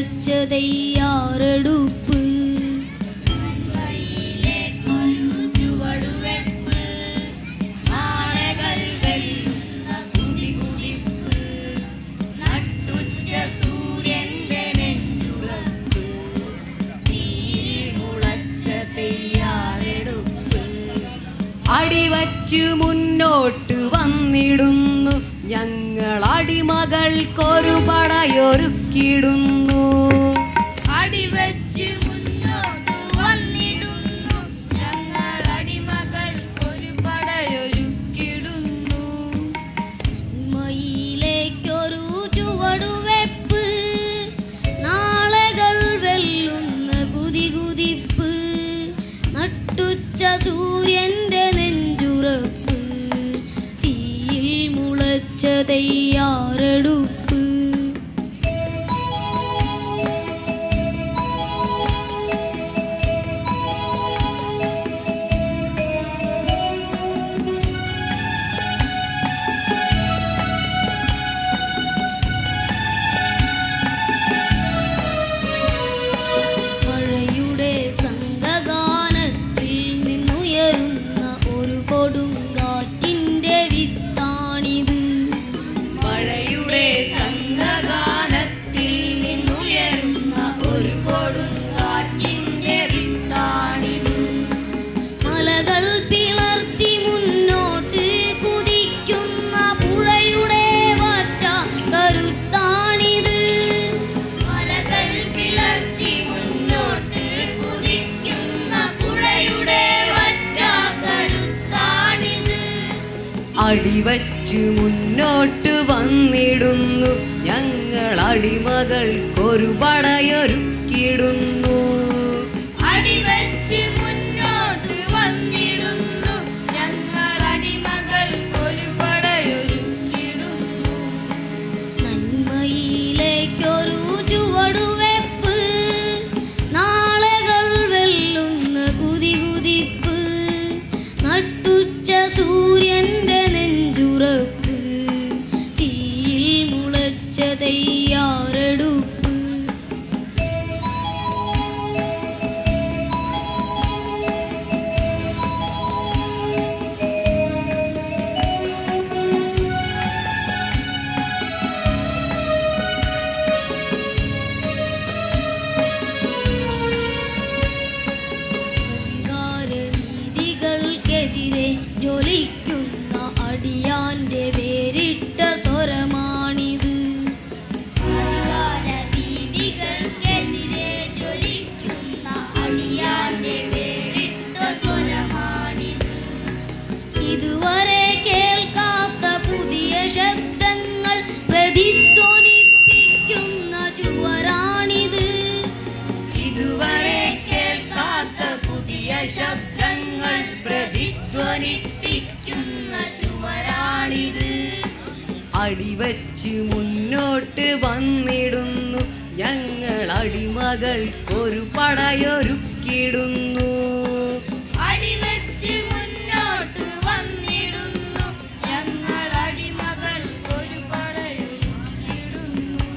മുളച്ച തയ്യാറെടുപ്പ്. അടിവച്ചു മുന്നോട്ട് വന്നിടുന്നു ഞങ്ങൾ അടിമകൾക്കൊരു പടയൊരുക്കിടുന്നു. അടിവച്ചു മുന്നോട്ട് വന്നിടുന്നു ഞങ്ങൾ അടിമകൾക്കൊരു പടയൊരുക്കിടുന്നു. മയിലേക്കൊരു ചുവടുവെപ്പ്, നാളെകൾ വെല്ലുന്ന കുതികുതിപ്പ്, നട്ടുച്ച സൂര്യന്റെ നെഞ്ചുറപ്പ്, തീയിൽ മുളച്ച തയ്യാറെടുപ്പ്. മഴയുടെ സംഘഗാനത്തിൽ നിന്നുയരുന്ന ഒരു കൊടുങ്കാറ്റിന്റെ വിത്താണിത്. മഴയുടെ സംഘഗാനത്തിൽ നിന്നുയരുന്ന ഒരു കൊടുങ്കാറ്റിന്റെ വിത്താണിത്. മലകൾ പിളർത്തി മുന്നോട്ട് കുതിക്കുന്ന പുഴയുടെ വാറ്റ കരുത്താണിത്. മലകൾ പിളർത്തി മുന്നോട്ട് കുതിക്കുന്ന പുഴയുടെ വറ്റ കരുത്താണിത്. അടിവച്ചു മുന്നോട്ട് വന്നിടുന്നു ഞങ്ങൾ അടിമകൾക്കൊരു പടയൊരുക്കിടുന്നു. അടിവച്ച് മുന്നോട്ട് വന്നിടുന്നു ഞങ്ങൾ അടിമകൾക്കൊരു പടയൊരുക്കിടുന്നു. നന്മയിലേക്കൊരു ചുവടുവെപ്പ്, നാളെകൾ വെല്ലുന്ന കുതികുതിപ്പ്, നട്ടുച്ച സൂര്യന്റെ നെഞ്ചുറപ്പ്, തീയിൽ മുളച്ച തയ്യാറെടുപ്പ്. അധികാരനീതികൾക്കെതിരെ ജ്വലിക്കുന്ന അടിയാന്റെ വേറിട്ട സ്വരമാണിത്. അധികാരവീഥികൾക്കെതിരെ ജ്വലിക്കുന്ന അടിയാന്റെ വേറിട്ട സ്വരമാണിത്. ഇതുവരെ കേൾക്കാത്ത പുതിയ ശബ്ദങ്ങൾ പ്രതിധ്വനിപ്പിക്കുന്ന ചുവരാണിത്. ഇതുവരെ കേൾക്കാത്ത പുതിയ ശബ്ദങ്ങൾ പ്രതിധ്വനിപ്പിക്കുന്ന ചുവരാണിത്. അടിവച്ച് മുന്നോട്ട് വന്നിടുന്നു ഞങ്ങൾ അടിമകൾക്കൊരു പടയൊരുക്കിടുന്നു. അടിവച്ച് മുന്നോട്ട് വന്നിടുന്നു ഞങ്ങൾ അടിമകൾക്കൊരു പടയൊരുക്കിടുന്നു.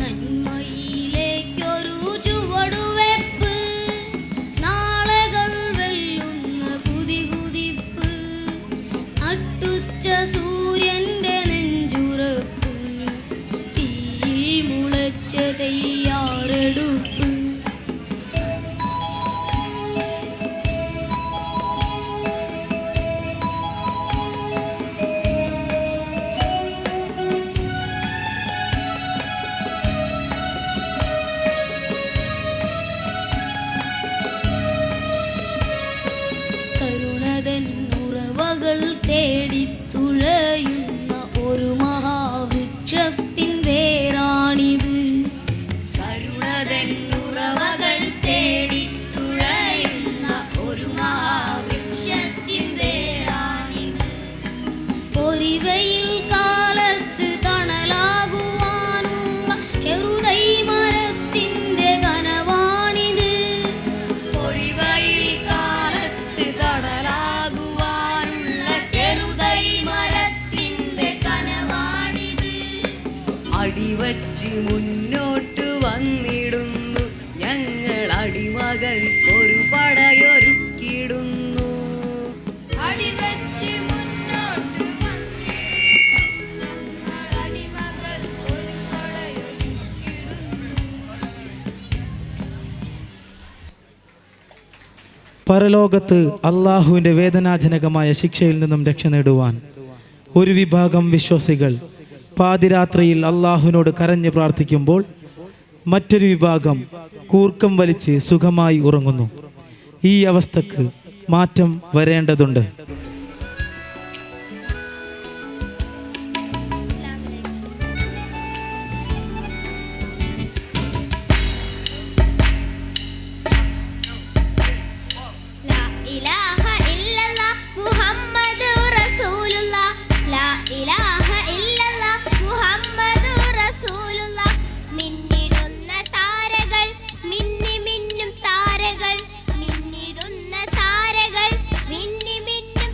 നന്മയിലേക്കൊരു ചുവടുവെപ്പ്, നാളെകൾ വെല്ലുന്ന കുതികുതിപ്പ്, നട്ടുച്ച സൂര്യന്റെ നെഞ്ചുറപ്പ്, തീയിൽ മുളച്ച തയ്യാറെടുപ്പ്. കരുണതൻ ഉറവകൾ തേടിത്തുഴയുന്ന ഒരു മഹാവൃക്ഷത്തിൻ വേരാണിത്. കരുണതൻ ഉറവകൾ തേടിത്തുഴയുന്ന ഒരു മഹാവൃക്ഷത്തിൻ വേരാണിത്. പൊരിവയിൽ കാലത്ത് തണലാകുവാനുള്ള ചെറുതൈ മരത്തിന്റെ കനവാണിത്. പൊരിവയിൽ കാലത്ത് തണലാകുവാനുള്ള ചെറുതൈ മരത്തിന്റെ കനവാണിത്. അടിവച്ച് മുന്നോട്ട് വന്നിടുന്നു പരലോകത്ത് അള്ളാഹുവിൻ്റെ വേദനാജനകമായ ശിക്ഷയിൽ നിന്നും രക്ഷ നേടുവാൻ ഒരു വിഭാഗം വിശ്വാസികൾ പാതിരാത്രിയിൽ അള്ളാഹുവിനോട് കരഞ്ഞ് പ്രാർത്ഥിക്കുമ്പോൾ മറ്റൊരു വിഭാഗം കൂർക്കം വലിച്ച് സുഖമായി ഉറങ്ങുന്നു. ഈ അവസ്ഥക്ക് മാറ്റം വരേണ്ടതുണ്ട്. മിന്നി മിന്നും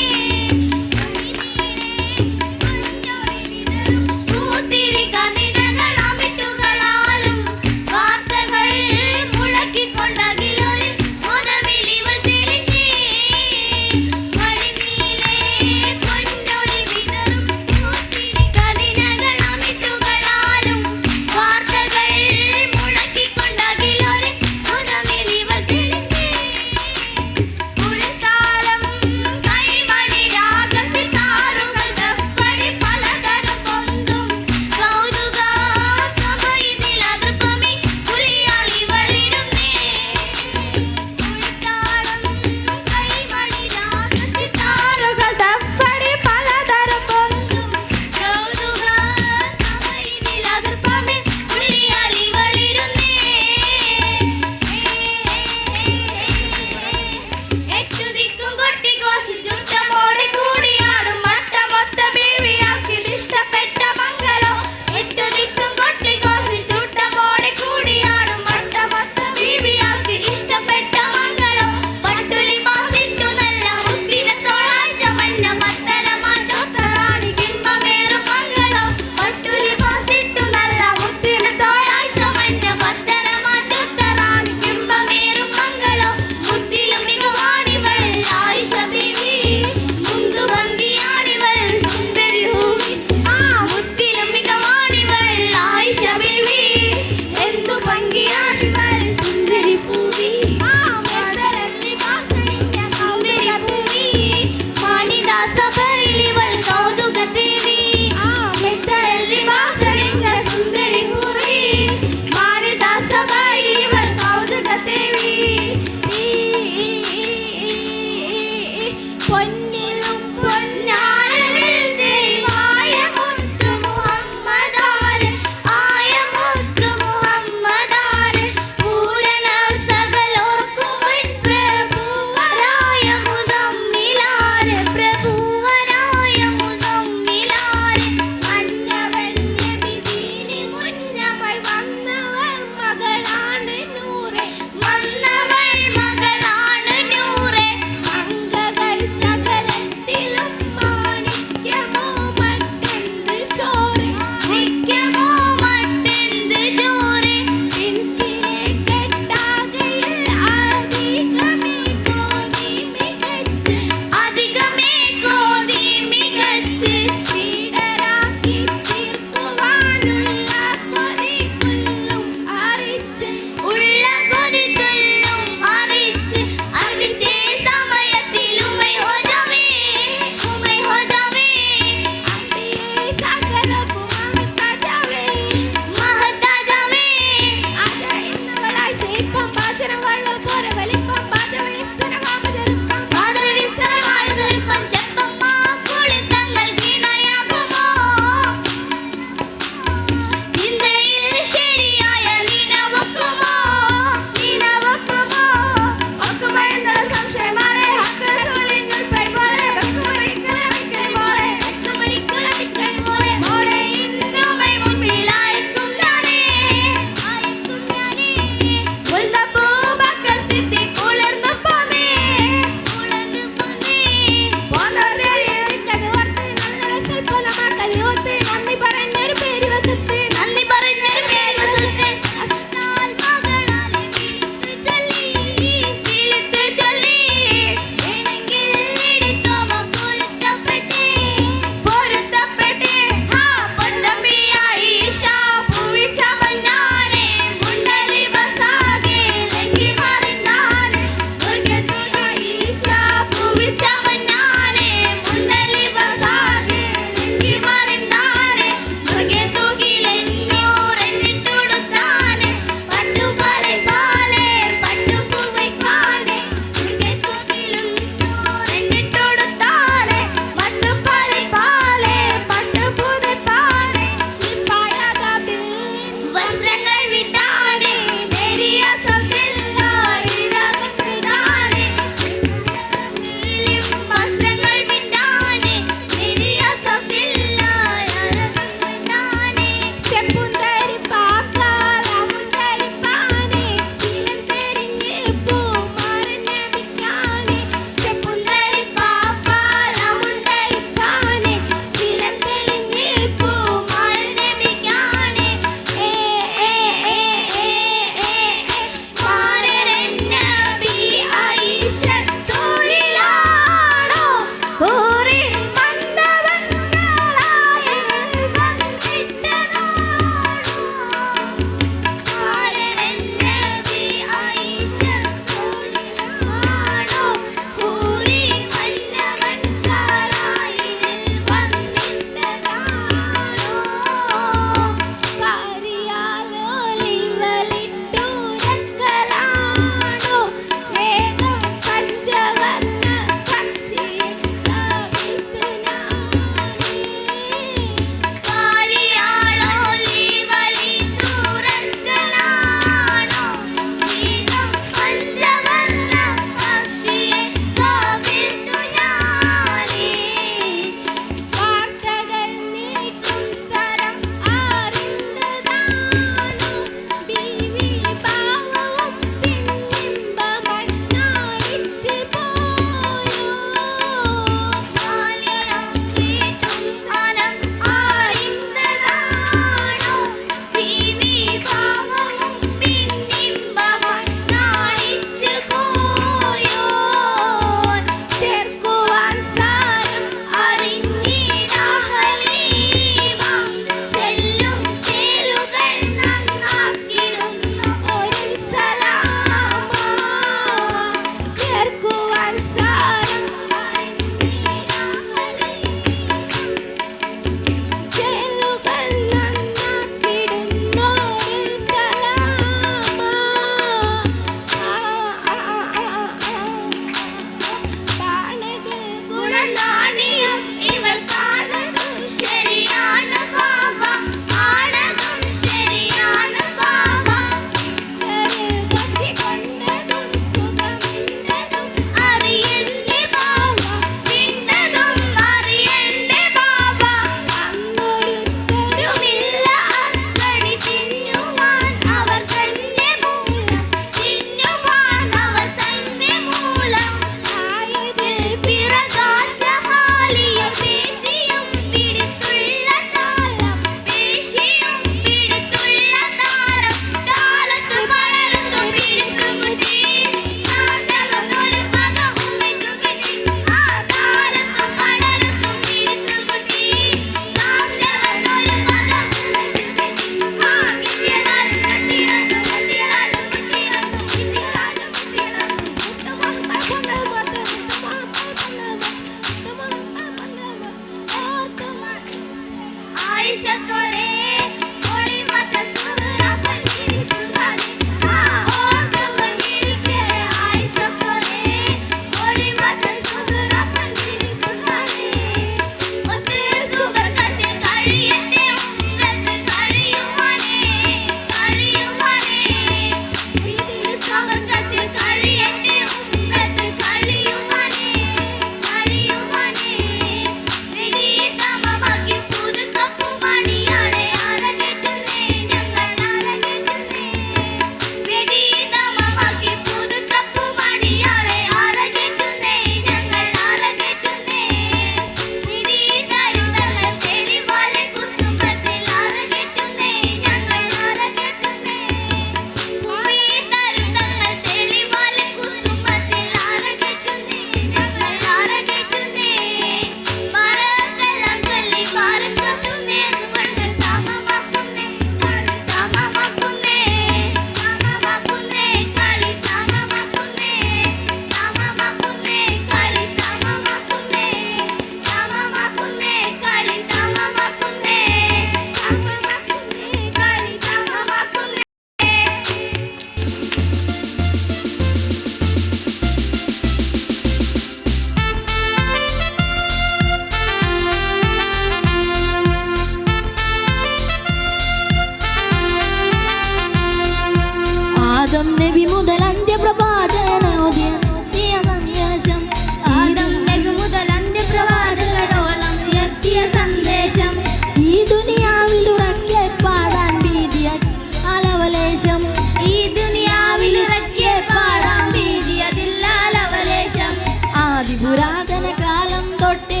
അതിപുരാതന കാലം തൊട്ടേ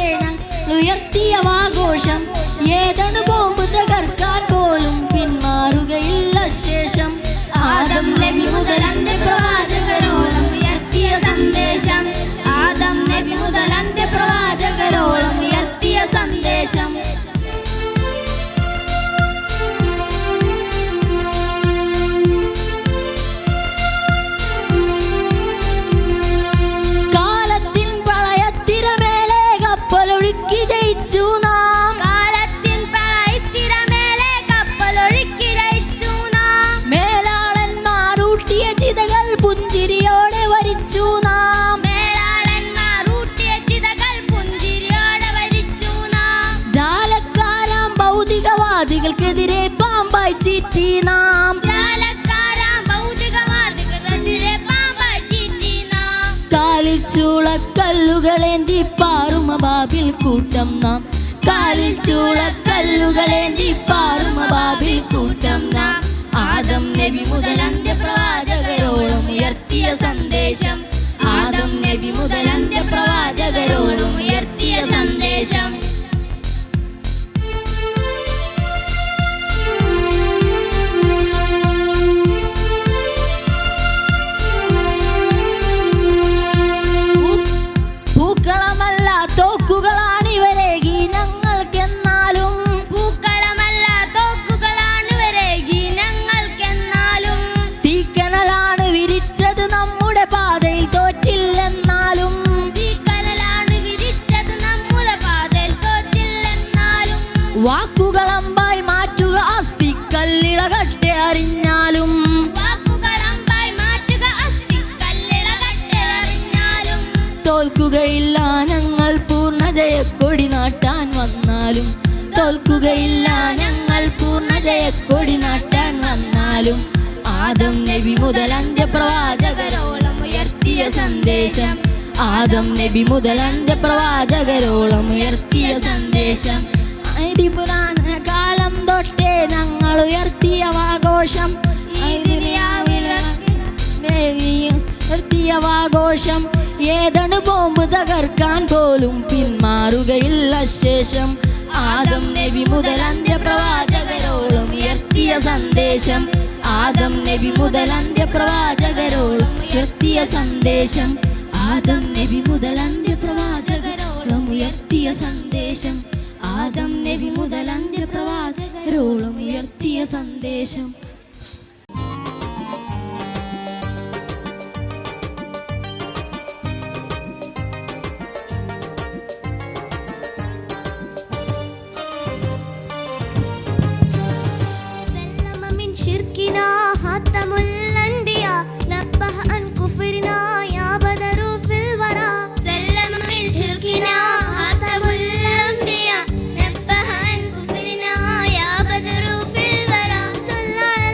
ഉയർത്തിയ ആഘോഷം ഏതാണ് ബോംബ് തകർക്കാൻ പോലും പിന്മാറുകയില്ല ശേഷം ആദം നബി മുതൽ അന്ത്യപ്രവാചകരോളം ഉയർത്തിയ സന്ദേശം ആദം നബി മുതൽ അന്ത്യപ്രവാചകരോളം ഉയർത്തിയ സന്ദേശം കാലത്തിൻ പ്രളയത്തിരമേലെ കപ്പലൊഴുക്കി ജയിച്ചു നാം കാലത്തിൻ പ്രളയത്തിരമേലെ കപ്പലൊഴുക്കി ജയിച്ചു നാം മേലാളന്മാരൂട്ടിയ ചിതകൾ പുഞ്ചിരിയോടെ വരിച്ചു നാം മേലാളന്മാർ ഊട്ടിയ ചിതകൾ പുഞ്ചിരിയോടെ വരിച്ചു നാം ജാലക്കാരാം ഭൗതികവാദികൾക്കെതിരെ പാമ്പായി ചീറ്റി നാം ജാലക്കാരാം ഭൗതികവാദികൾക്കെതിരെ പാമ്പായി ചീറ്റി നാം കാലിൽ ചൂളക്കല്ലുകളേന്തി പാറുമ ബാബിൽ കൂട്ടം നാം കാലിൽ ചൂളക്കല്ലുകളേന്തി പാറുമ ബാബിൽ കൂട്ടം നാം ആദം നബി മുതൽ അന്ത്യപ്രവാചകരോളം ഉയർത്തിയ സന്ദേശം ആദം നബി മുതൽ അന്ത്യപ്രവാചകരോളം ഉയർത്തിയ സന്ദേശം പൂക്കളമല്ല തോക്കുകളാണിവരേകി ഞങ്ങൾക്കെന്നാലും പൂക്കളമല്ല തോക്കുകളാണ് വരേകി ഞങ്ങൾക്കെന്നാലും തീക്കനലാണ് വിരിച്ചത് നമ്മുടെ പാതയിൽ തോറ്റില്ലെന്നാലും തീക്കനലാണ് വിരിച്ചത് നമ്മുടെ പാതയിൽ തോറ്റില്ലെന്നാലും വാക്കുകളമ്പായി മാറ്റുക അസ്ഥിക്കല്ലിളകട്ടെ അറിഞ്ഞാലും വാക്കുകളമ്പായി മാറ്റുക അസ്ഥിക്കല്ലിളകട്ടെ അറിഞ്ഞാലും തോൽക്കുകയില്ല ഞങ്ങൾ പൂർണ്ണ ജയക്കൊടി നാട്ടാൻ വന്നാലും തോൽക്കുകയില്ല ഞങ്ങൾ പൂർണ്ണ ജയക്കൊടി നാട്ടാൻ വന്നാലും ആദം നബി മുതൽ അന്ത്യപ്രവാചകരോളം ഉയർത്തിയ സന്ദേശം ആദം നബി മുതൽ അന്ത്യപ്രവാചകരോളം ഉയർത്തിയ സന്ദേശം അതിപുരാതന കാലം തൊട്ടേ ഞങ്ങൾ ഉയർത്തിയ ആഘോഷം ഉയർത്തിയ ആഘോഷം ഏതാണ് ബോംബ് തകർക്കാൻ പോലും പിന്മാറുകയില്ല ശേഷം ആദം നബി മുതൽ അന്ത്യപ്രവാചകരോളം ഉയർത്തിയ സന്ദേശം ആദം നബി മുതൽ അന്ത്യപ്രവാചകരോളം ഉയർത്തിയ സന്ദേശം ആദം നബി മുതൽ അന്ത്യപ്രവാചകരോളം ഉയർത്തിയ സന്ദേശം ആദം നബി മുതൽ അന്ത്യപ്രവാചകരോളം ഉയർത്തിയ സന്ദേശം سلم من شركنا حاتم الأنبياء نبه عن كفرنا يا بدر في الورى سلم من شركنا حاتم الأنبياء نبه عن كفرنا يا بدر في الورى صلى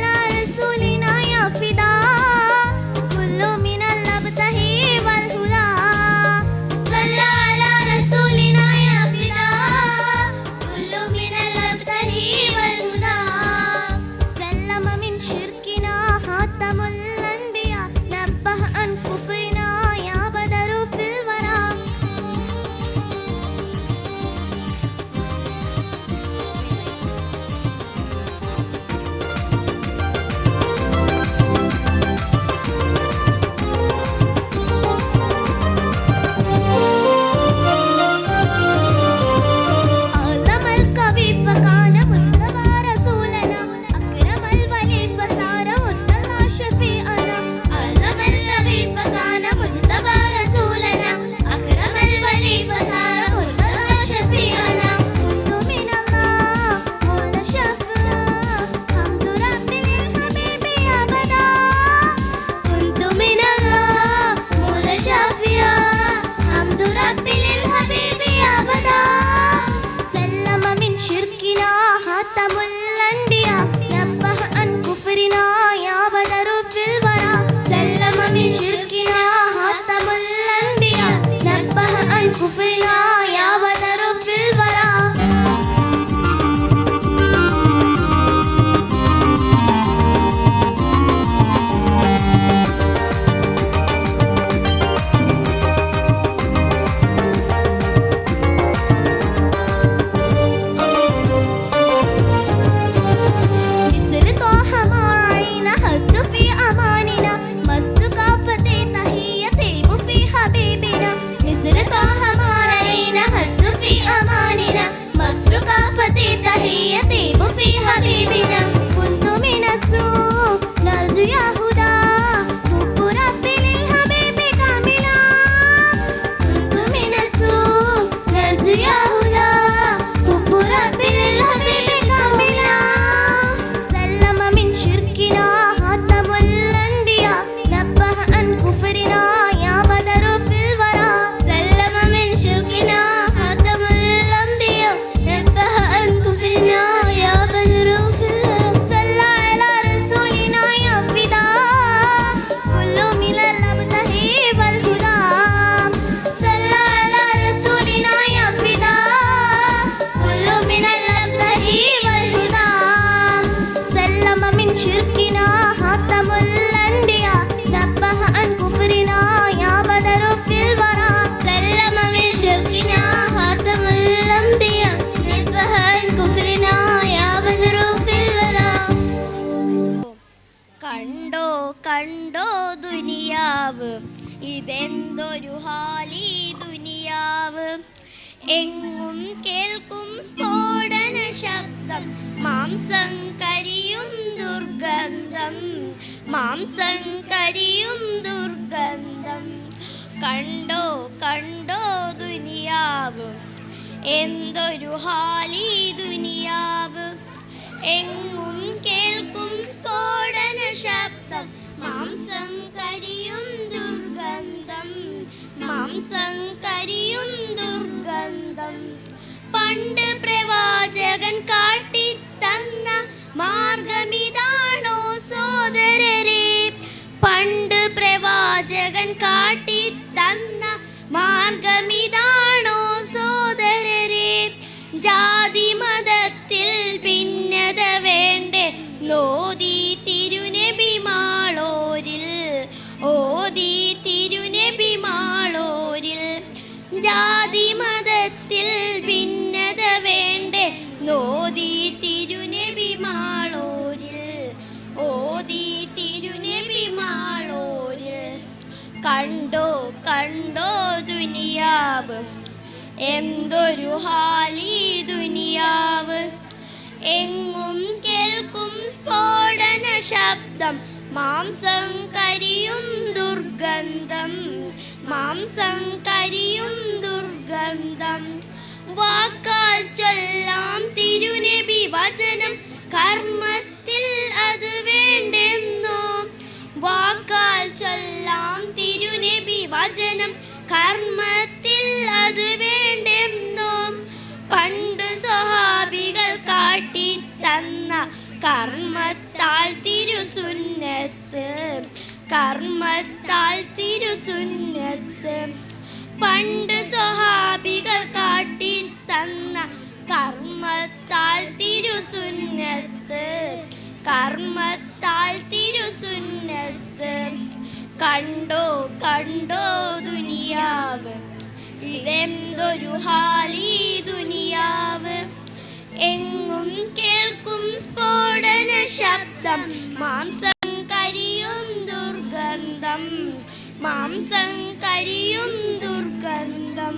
എങ്ങും കേൾക്കും സ്ഫോടന ശബ്ദം, മാംസം കരിയും ദുർഗന്ധം, മാംസം കരിയും ദുർഗന്ധം. കണ്ടോ കണ്ടോ ദുനിയാവ്, എന്തൊരു ഹാലി ദുനിയാവ്. എങ്ങും കേൾക്കും സ്ഫോടന ശബ്ദം, മാംസം കരിയും ദുർഗന്ധം, മാംസം കരിയും ദുർഗന്ധം. പണ്ട് പ്രവാചകൻ കാട്ടിത്തന്ന മാർഗമിതാണോ സോദരരെ, പണ്ട് പ്രവാചകൻ കാട്ടിത്തന്ന മാർഗമിതാണോ സോദരരെ. ജാതി മതത്തിൽ ഭിന്നത വേണ്ടേ നോദി തിരുനബിമാളോരിൽ, ഓദി തിരുനബിമാളോരിൽ. ജാതി മതത്തിൽ ഭിന്നത വേണ്ടേ നോദി തിരുനബിമാളോരിൽ, ഓദി തിരുനബിമാളോരിൽ. കണ്ടോ കണ്ടോ ദുനിയാവ്, എന്തൊരു ഹാലി ദുനിയാവ്. എങ്ങും കേൾക്കും സ്ഫോടന ശബ്ദം, മാംസം കരിയും ദുർഗന്ധം, മാംസം കരിയും ദുർഗന്ധം. വാക്കാൽ ചൊല്ലാം തിരുനബി വചനം, കർമ്മത്തിൽ അത് വേണ്ടെന്നോ. വാക്കാൽ ചൊല്ലാം തിരുനബി വചനം, കർമ്മത്തിൽ അത് വേണ്ടെന്നോ. പണ്ട് സ്വഹാബികൾ കാട്ടിത്തന്ന കർമ്മത്താൽ തിരുസുന്നത്ത്, കർമ്മത്താൽ തിരുസുന്നത്ത്. പണ്ട് സ്വഹാബികൾ കാട്ടിത്തന്ന കർമ്മത്താൽ തിരുസുന്നത്ത്, കർമ്മത്താൽ തിരുസുന്നത്ത്. കണ്ടോ കണ്ടോ ദുനിയാവ്, ഇതെന്തൊരു ഹാലി ദുനിയാവ്. എങ്ങും കേൾക്കും സ്ഫോടന ശബ്ദം, മാംസം കരിയും ദുർഗന്ധം, മാംസം കരിയും ദുർഗന്ധം.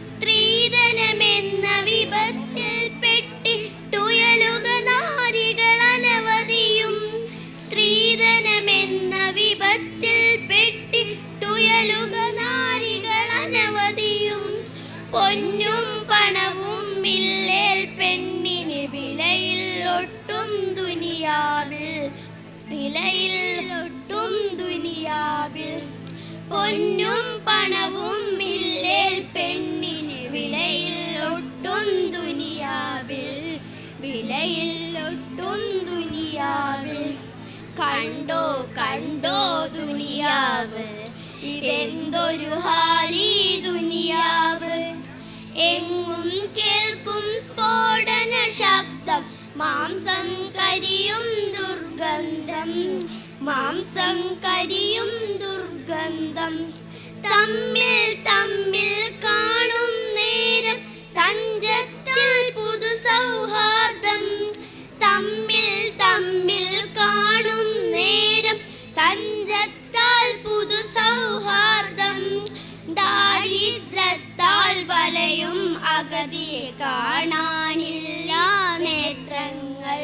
സ്ത്രീധനമെന്ന വിപത്തിൽ പെട്ടിട്ടുയലുക നാരികൾ അനവധിയും, സ്ത്രീധനമെന്ന വിപത്തിൽ പെട്ടിട്ടുയലുക നാരികൾ അനവധിയും. പൊന്നും പണവും ഇല്ലേൽ പെണ്ണിന് വിലയിൽ ഒട്ടും ദുനിയാവിൽ, വിലയിൽ ഒട്ടും ദുനിയാവിൽ. പൊന്നും പണവും ഇല്ലേൽ പെണ്ണിന് വിലയിൽ ഒട്ടും ദുനിയാവിൽ, വിലയിൽ ഒട്ടും ദുനിയാവിൽ. കണ്ടോ കണ്ടോ ദുനിയാവ്, ഇതെന്തൊരു ഹാലി ദുനിയാവ്. എങ്ങും കേൾക്കും സ്ഫോടന ശബ്ദം, മാംസം കരിയും ദുർഗന്ധം, മാംസം കരിയും ദുർഗന്ധം. തമ്മിൽ തമ്മിൽ കാണും നേരം തഞ്ചത്തിൽ പുതു സൗഹാർദ്ദം, തമ്മിൽ തമ്മിൽ കാണും നേരം തഞ്ചത്താൽ പുതു സൗഹാർദ്ദം. ദാരിദ്ര്യത്താൽ വലയും അഗതിയെ കാണാനില്ല നേത്രങ്ങൾ,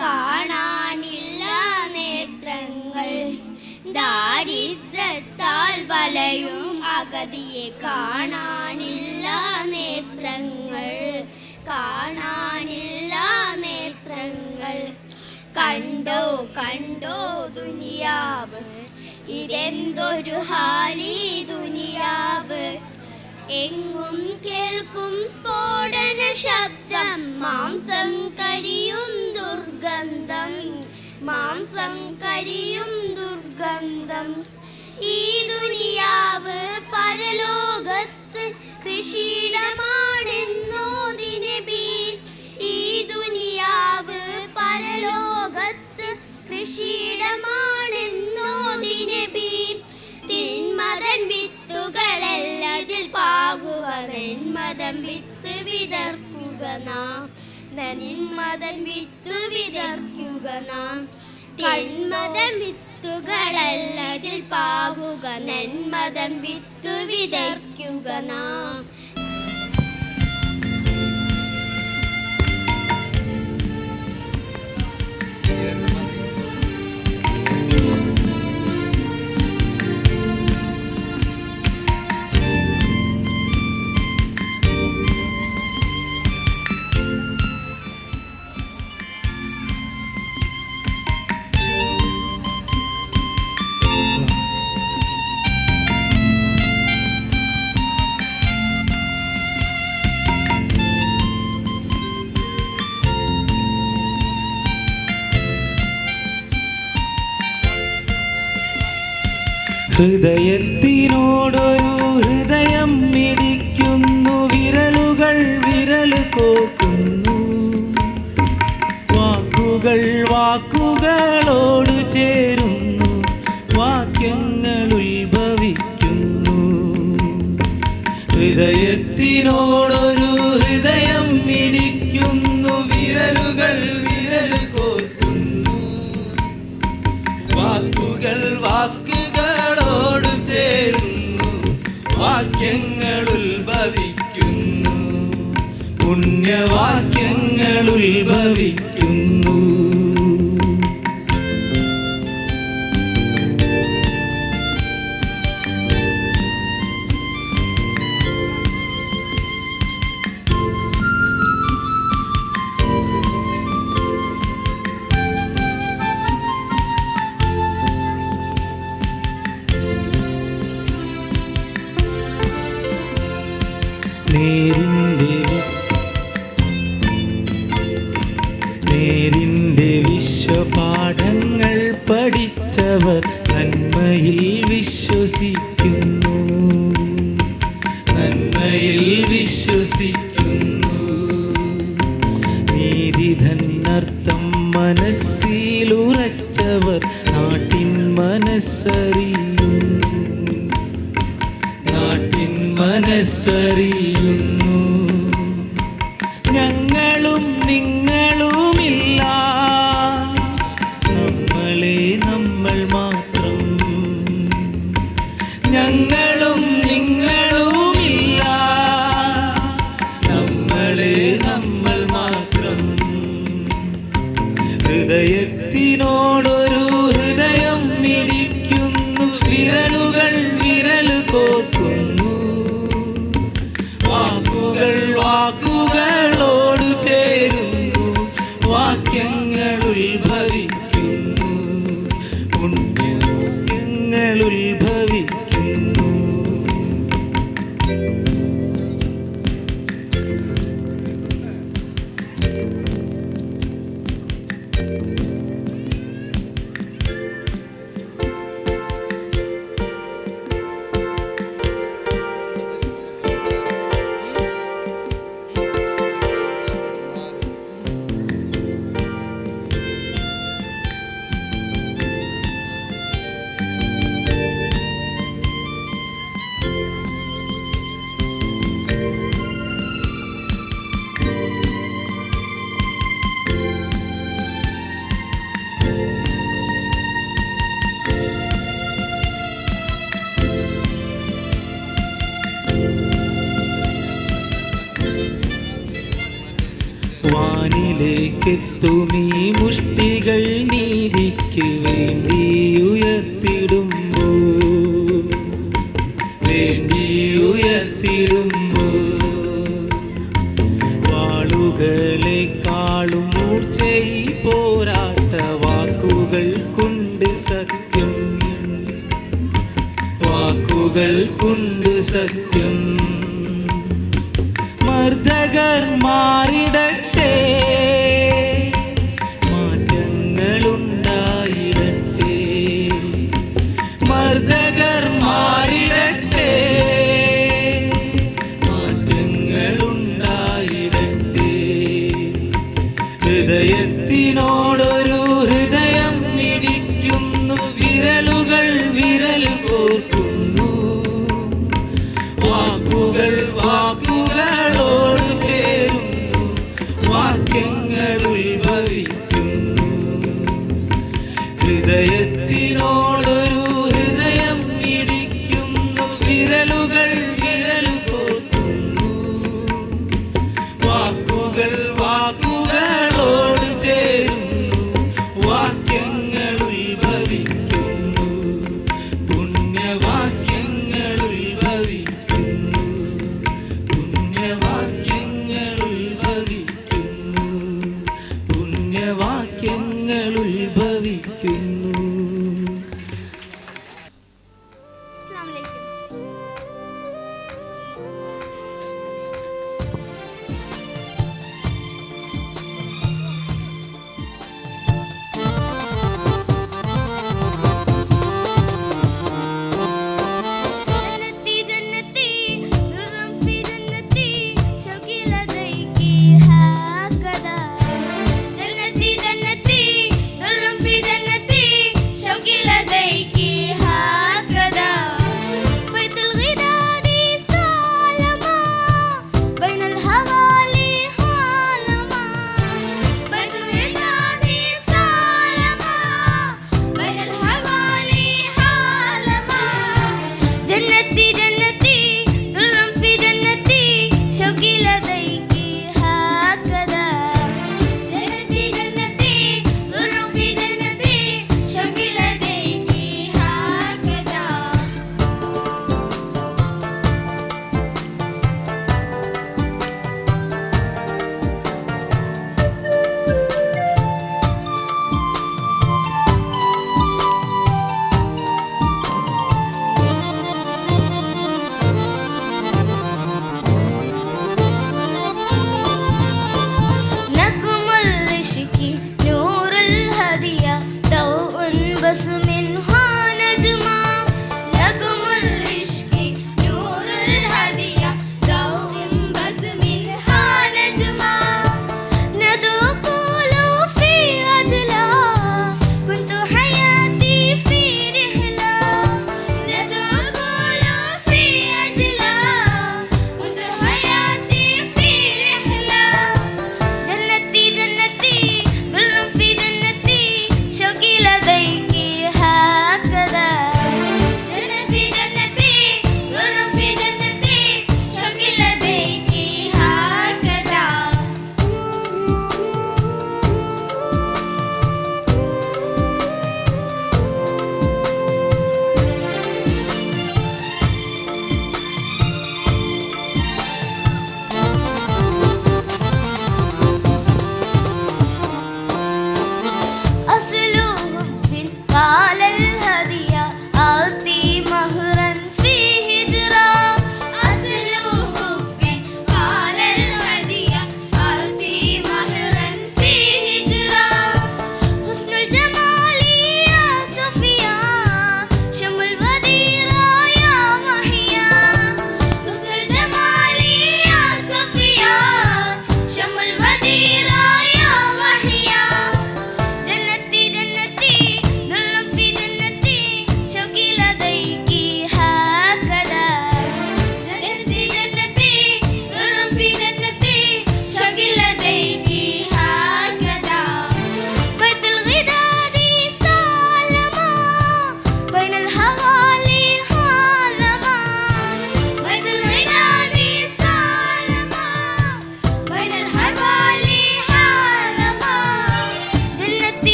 കാണാനില്ല നേത്രങ്ങൾ. ദാരിദ്ര്യത്താൽ വലയും അഗതിയെ കാണാനില്ല നേത്രങ്ങൾ, കാണാനില്ല നേത്രങ്ങൾ. കണ്ടോ കണ്ടോ ദുനിയാവ്, ഇതെന്തൊരു ഹാലി ദുനിയാവ്. എങ്ങും കേൾക്കും സ്ഫോടന ശബ്ദം, മാംസം കരിയും ദുർഗന്ധം, മാംസം കരിയും ദുർഗന്ധം. ഈ ദുനിയാവ് പരലോകത്ത് കൃഷിയിടമാണെന്നോതി നബി, ഈ ദുനിയാവ് പരലോകത്ത് കൃഷിയിടമാണെന്നോതി നബി. തിന്മതൻ വിത്തുകളെല്ലതിൽ പാകുക, നെന്മതം വിത്ത് വിതർക്കുക നാം, നന്മതൻ വിത്ത് വിതർക്കുക നാം. തിന്മതൻ വിത്തുകളെല്ലതിൽ പാകുക, നന്മതം വിത്ത് വിതർക്കുക നാം. ഹൃദയത്തിനോടൊരു ഹൃദയം മിടിക്കുന്നു, വിരലുകൾ വിരൽ കോർക്കുന്നു, വാക്കുകൾ വാക്കുകളോട് ചേരുന്നു, വാക്യങ്ങൾ ഉത്ഭവിക്കുന്നു. ഹൃദയത്തിനോടൊരു ഹൃദയം മിടിക്കുന്നു, വിരലുകൾ വിരൽ കോർക്കുന്നു, വാക്കുകൾ വാക്കുകളോട് ചേരുന്നു, വാക്യങ്ങൾ ഉത്ഭവിക്കുന്നു, പുണ്യവാക്യങ്ങൾ ഉത്ഭവിക്കുന്നു. നേരിന്റെ വിശ്വപാഠങ്ങൾ പഠിച്ചവർ നന്മയിൽ വിശ്വസിക്കുന്നു, നന്മയിൽ വിശ്വസിക്കുന്നു. നീതിധന്നർത്ഥം മനസ്സിലുറച്ചവർ നാട്ടിൻ മനസ്സറിയുന്നു, നാട്ടിൻ മനസ്സറിയുന്നു. ഞങ്ങളും നിങ്ങളുമില്ല, നമ്മളെ നമ്മൾ മാത്രം. ഞങ്ങളും നിങ്ങളുമില്ല, നമ്മളെ നമ്മൾ മാത്രം. ഹൃദയത്തിനോടൊരു ഹൃദയം മിടിക്കുന്നു, വിരലുകൾ വിരൽ കോർക്കുന്നു, വാക്കുകൾ വാക്കുകളോട് ചേരുന്നു, വാക്യങ്ങൾ ഉത്ഭവിക്കുന്നു, പുണ്യവാക്യങ്ങൾ ഉത്ഭവിക്കുന്നു. വാനിലേക്കെത്തുമീ മുഷ്ടികൾ നീതിക്ക് വേണ്ടി ഉയർത്തിടുമ്പോൾ വാളുകളെക്കാളും മൂർച്ചയിൽ പോരാട്ട വാക്കുകൾ കൊണ്ട് സത്യം, വാക്കുകൾ കൊണ്ട് സത്യം. മർദ്ദകർ മാറിടട്ടെ, മാറ്റങ്ങളുണ്ടായിടട്ടെ. മർദ്ദകർ മാറിടട്ടെ, മാറ്റങ്ങളുണ്ടായിടട്ടെ. ഹൃദയത്തിനോടൊരു ഹൃദയം മിടിക്കുന്നു, വിരലുകൾ വിരൽ കോർക്കുന്നു, വാക്കുകൾ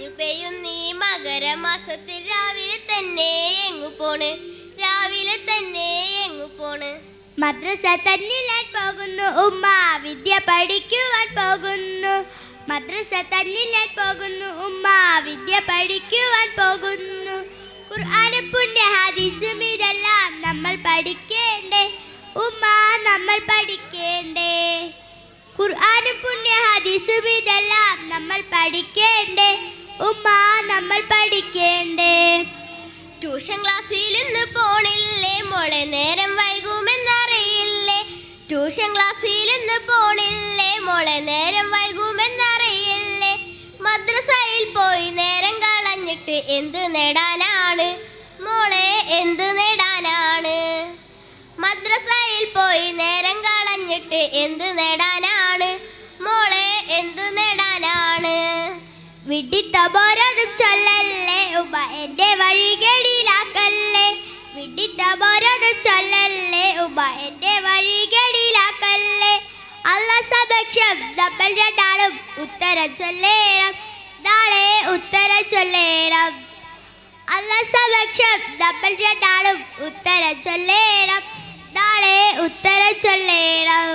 മഞ്ഞു പെയ്യുന്നീ മകരമാസത്തിൽ രാവിലെ തന്നെ എങ്ങു പോണ്, രാവിലെ തന്നെ എങ്ങു പോണ്. മദ്രസ തന്നിലാൻ പോകുന്നു ഉമ്മ വിദ്യ പഠിക്കുവാൻ പോകുന്നു. മദ്രസ തന്നിലാൻ പോകുന്നു ഉമ്മ വിദ്യ പഠിക്കുവാൻ പോകുന്നു. ഖുർആനും പുണ്യ ഹദീസും ഇതെല്ലാം നമ്മൾ പഠിക്കേണ്ടേ ഉമ്മ, നമ്മൾ പഠിക്കേണ്ടേ. ഖുർആനും പുണ്യ ഹദീസും ഇതെല്ലാം നമ്മൾ പഠിക്കേണ്ടേ ഉമ്മ, നമ്മൾ പഠിക്കേണ്ടേ. ട്യൂഷൻ ക്ലാസ്സിൽ ഇന്ന് പോണില്ലേ മോളെ, നേരം വൈകുമെന്നറിയില്ലേ. ട്യൂഷൻ ക്ലാസ്സിൽ ഇന്ന് പോണില്ലേ മോളെ, നേരം വൈകുമെന്നറിയില്ലേ. മദ്രസയിൽ പോയി നേരം കളഞ്ഞിട്ട് എന്ത് നേടാനാണ് മോളെ, എന്ത് നേടാനാണ്. മദ്രസയിൽ പോയി നേരം കളഞ്ഞിട്ട് എന്ത് നേടാനാണ് മോളെ, എന്ത് നേടാനാണ്. വിഡിത്തബോരതും ചൊല്ലല്ലേ ഉമ്മ എൻ്റെ വഴികേടിലാക്കല്ലേ. വിഡിത്തബോരതും ചൊല്ലല്ലേ ഉമ്മ എൻ്റെ വഴികേടിലാക്കല്ലേ. അല്ലാഹ് സമക്ഷം നമ്മൾ രണ്ടാളും ഉത്തരം ചൊല്ലേണം, നാളെ ഉത്തരം ചൊല്ലേണം. അല്ലാഹ് സമക്ഷം നമ്മൾ രണ്ടാളും ഉത്തരം ചൊല്ലേണം, നാളെ ഉത്തരം ചൊല്ലേണം.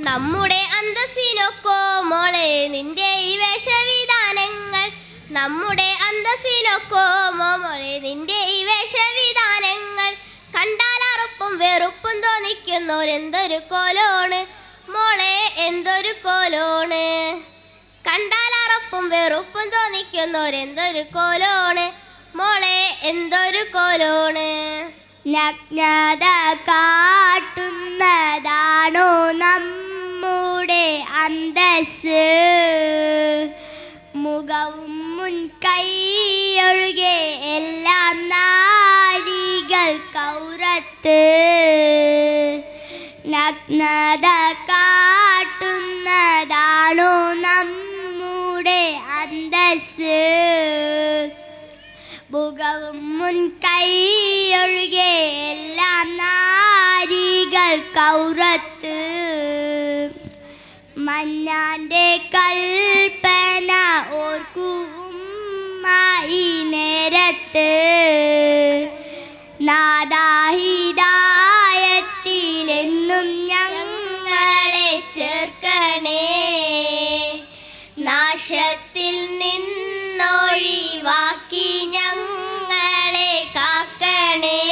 നമ്മുടെ അന്തസ്സിനൊക്കോ മോളെ നിന്റെ ഈ വേഷവിധാനങ്ങൾ, നമ്മുടെ അന്തസ്സിനൊക്കോ മോളെ നിന്റെ ഈ വേഷവിധാനങ്ങൾ. കണ്ടാൽ അറുപ്പും വെറുപ്പും തോന്നിക്കുന്നോരെന്തൊരു കോലോണ് മോളെ, എന്തൊരു കോലോണ്. കണ്ടാൽ അറുപ്പും വെറുപ്പും തോന്നിക്കുന്നോരെന്തൊരു കോലോണ് മോളെ, എന്തൊരു കോലോണ്. നഗ്നത കാട്ടുന്നതാണോ നമ്മുടെ അന്തസ്, മുഖവും മുൻകൈയൊഴികെ എല്ലാം നാരികൾ കൗറത്ത്. നഗ്നത കാട്ടുന്നതാണോ നമ്മുടെ അന്തസ്, മുഖവും മുൻകൈയൊഴികെ എല്ലാം നാരികൾ കൗറത്ത്. മന്നാന്റെ കൽപ്പന ഓർക്കുമായി നേരത്ത്, നാദാഹിദായത്തിലെന്നും ഞങ്ങളെ ചേർക്കണേ. നാശത്തിൽ നിന്നൊഴിവാക്കി ഞങ്ങളെ കാക്കണേ.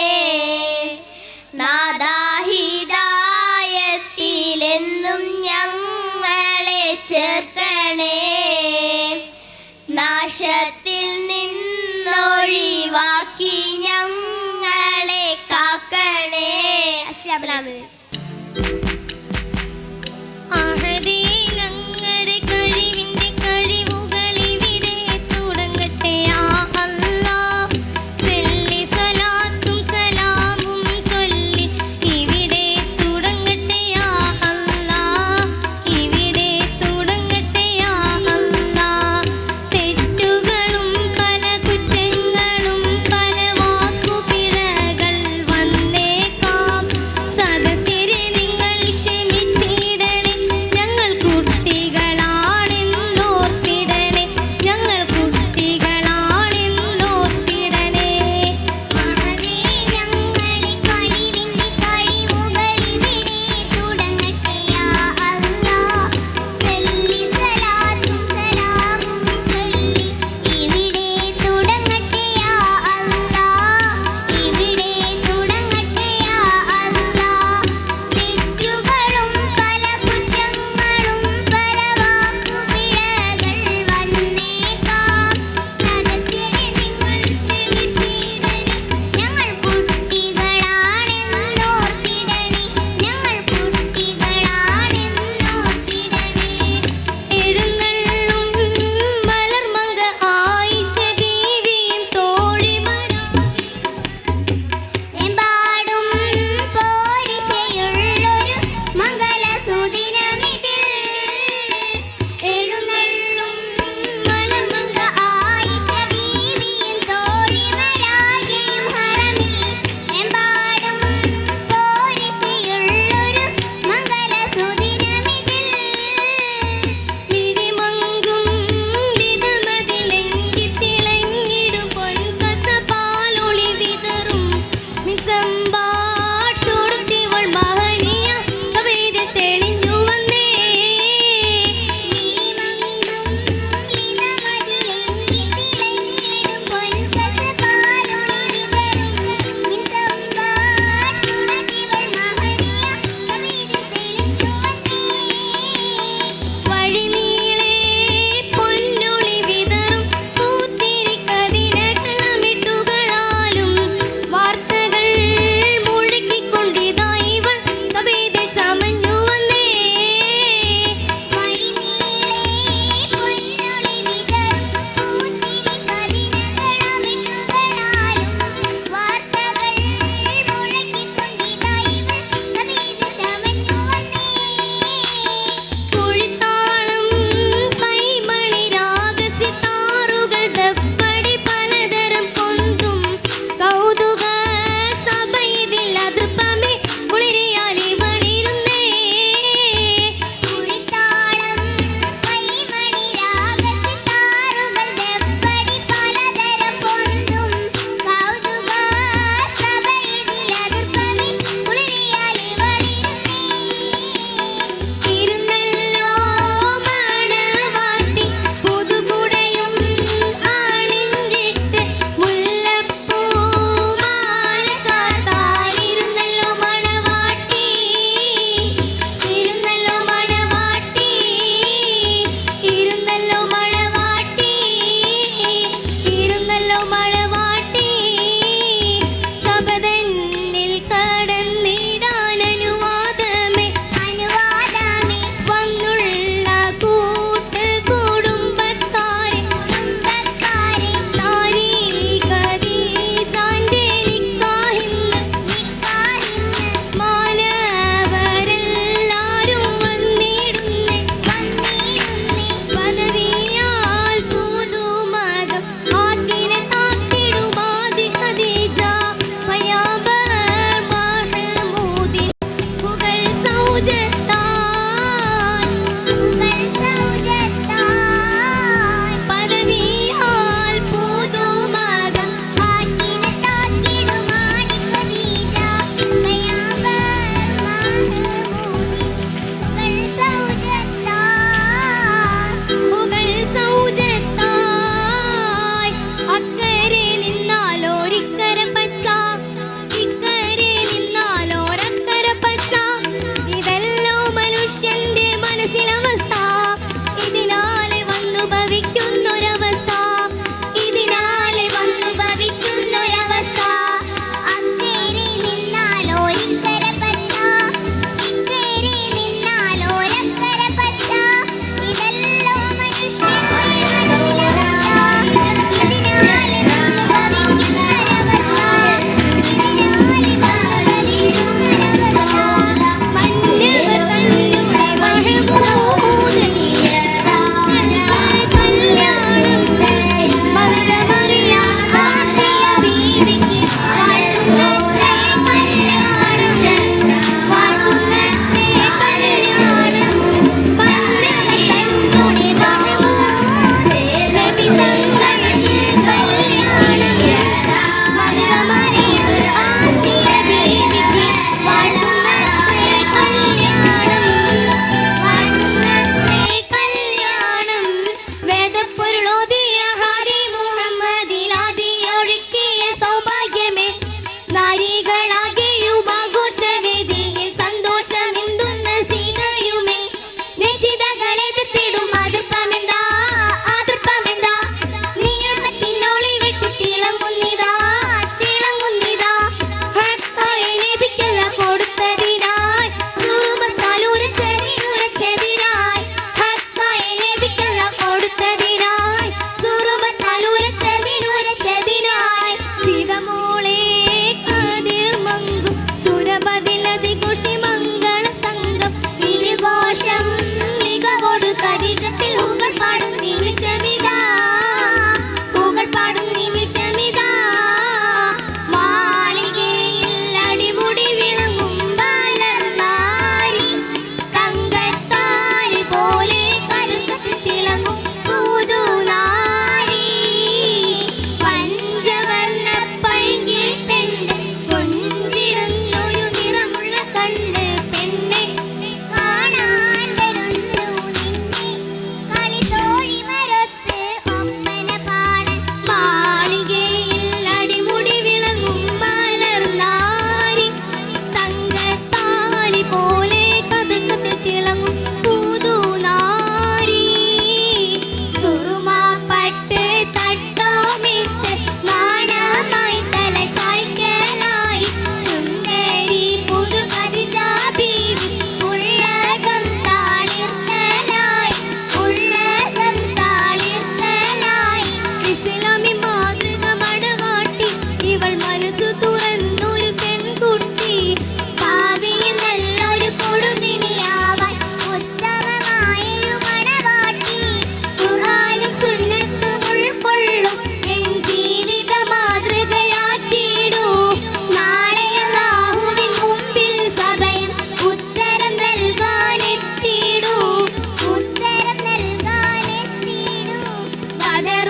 നാദാഹിദായത്തിലെന്നും ഞങ്ങളെ ചേർക്കണേ. നാശത്തിൽ നിന്നൊഴിവാക്കി ഞങ്ങളെ കാക്കണേ. അസ്സലാമു അലൈക്കും. ഞങ്ങളുടെ കഴിവിന്റെ കഴിവുകൾ ഇവിടെ തുടങ്ങട്ടെ യാ അല്ലാഹ്. സല്ലി സലാത്തും സലാമും ചൊല്ലി ഇവിടെ തുടങ്ങട്ടെ യാ അല്ലാഹ്, ഇവിടെ തുടങ്ങട്ടെ യാ അല്ലാഹ്. തെറ്റുകളും പല കുറ്റങ്ങളും പല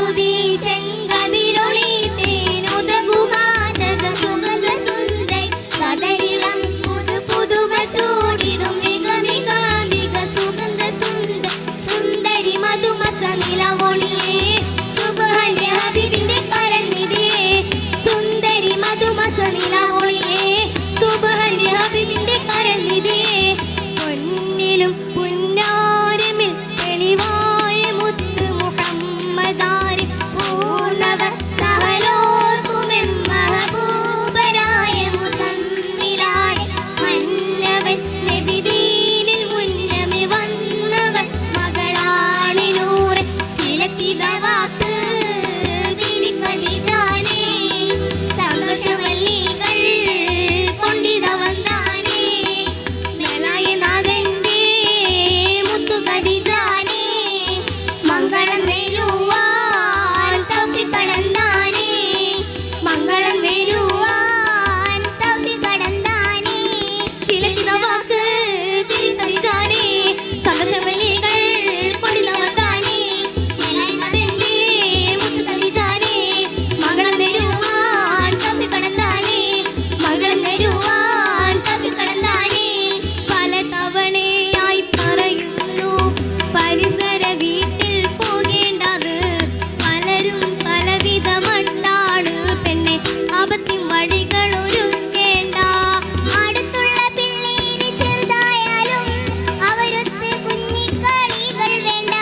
മറുതി ചെങ്കതിരൊളി തേനുതകുമാതക സുഗന്ധ സുന്ദരി കതരിളം പുതു പുതുമ ചൂടിടും മിക മിക മിക സുഗന്ധ സുന്ദരി സുന്ദരി മധുമസ നിലവൊളിയേ സുബ്ഹാന്റെ ഹബീബിന്റെ കരൾനിധിയേ സുന്ദരി മധുമസ നിലവൊളിയേ സുബ്ഹാന്റെ ഹബീബിന്റെ കരൾനിധിയേ പൊന്നിലും പുന്നാരമിൽ തെളിവായ മുത്ത് മുഹമ്മദാരി പൂർണ്ണവ സഹലോർക്കുമെമ്മഹബൂബരായ മുസമ്മിലായ മന്നവൻ നബിദീനിൽ മുന്നമി വന്നവൻ മകളാണി നൂറ് ശീലത്തിത വാക്ക് ബീവി ഖദീജാനേ സന്തോഷവല്ലികൾ കൊണ്ടിത വന്നാനേ മേലായ നാഥന്റെ മുത്തു ഖദീജാനേ മംഗളം വരുവാൻ തൗഫീഖ് കടന്താനേ മംഗളം വരുവാൻ തൗഫീഖ് കടന്താനേ ശീലത്തിത വാക്ക് ബീവി ഖദീജാനേ സന്തോഷവല്ലികൾ കൊണ്ടിത വന്നാനേ മേലായ നാഥന്റെ മുത്തു ഖദീജാനേ മംഗളം വരുവാൻ തൗഫീഖ് കടന്താനേ മംഗളം വരുവാൻ തൗഫീഖ് കടന്താനേ പല തവണയായി പറയുന്നു പരിസര വീട്ടിൽ പോകേണ്ടത് പലരും പലവിധമട്ടാണ് പെണ്ണെ അബദ്ധം വഴികൾ ഒരുക്കേണ്ട അടുത്തുള്ള പിള്ളേര് ചെറുതായാലും അവരൊത്ത് കുഞ്ഞിക്കളികൾ വേണ്ട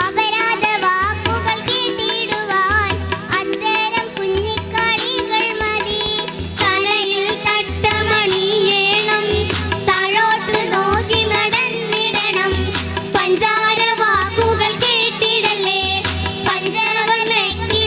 അപരാധ വാക്കുകൾ കേട്ടിടുവാൻ അത്തരം കുഞ്ഞിക്കളികൾ മതി തലയിൽ തട്ടമണിയേണം താഴോട്ട് നോക്കി നടന്നിടണം പഞ്ചാര വാക്കുകൾ കേട്ടിടല്ലേ പഞ്ചവനയ്ക്ക്